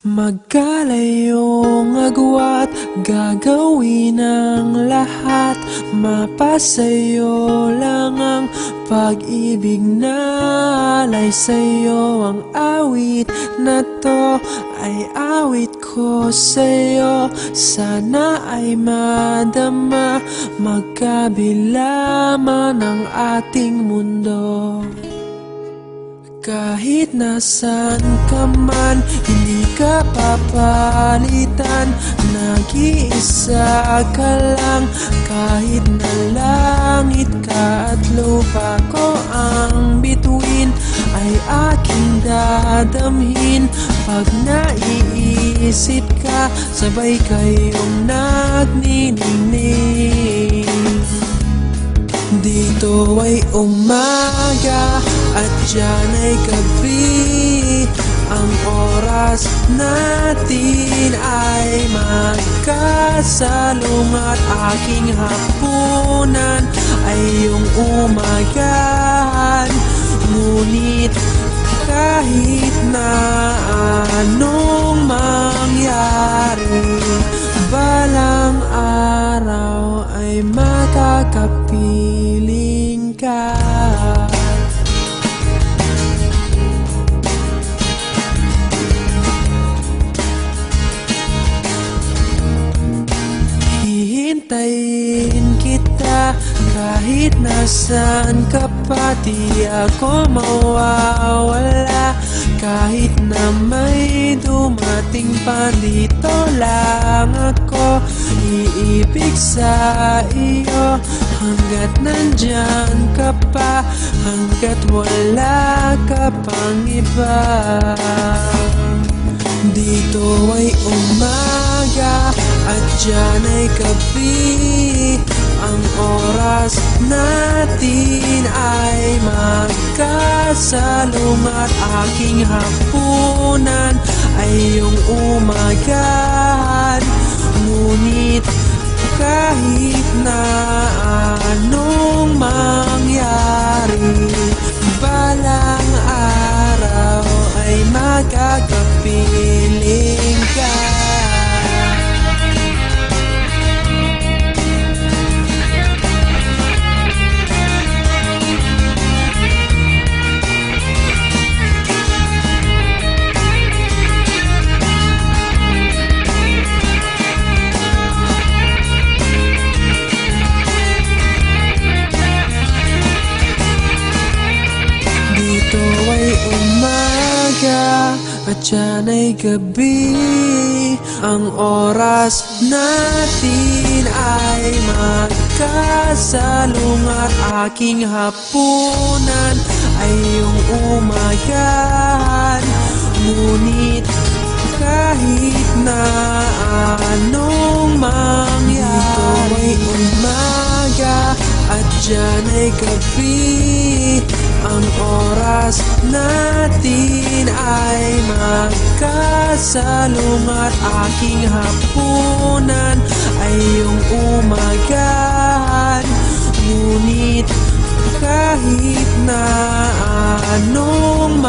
Magkalayong agwat, gagawin ang lahat. Mapasayo lang ang pag-ibig na alay sa'yo. Ang awit na to ay awit ko sa'yo. Sana ay madama, magkabila man ang ating mundo. Kahit nasan ka man, hindi ka papalitan. Nag-iisa ka lang, kahit na langit ka at lupa ko ang bituin, ay aking dadamhin. Pag naiisip ka, sabay kayong nagniningning. Dito ay umaga at diyan ay gabi. Ang oras natin ay magkasalungat. Aking hapunan ay iyong umagahan. Ngunit kahit na anong mangyari, balang araw ay makakapiling ka. Hihintayin kita kahit nasaan ka pa. Di ako mawawala kahit na may dumating pa. Dito lang ako iibig sa iyo hanggat nandyan ka pa, hanggat wala ka pang iba. Dito ay umaga at diyan ay gabi. Ang oras natin ay magkasalungat. Aking hapunan ay iyong umagahan. Ngunit kahit na anong mangyari, balang araw ay magkakapiling ka. Dito ay umaga at diyan ay gabi. Ang oras natin ay magkasalungat. Aking hapunan ay iyong umagahan. Ngunit kahit na anong mangyari, dito ay umaga at diyan ay gabi. Ang oras natin ay magkasalungat. Aking hapunan ay iyong umagahan. Ngunit kahit na anong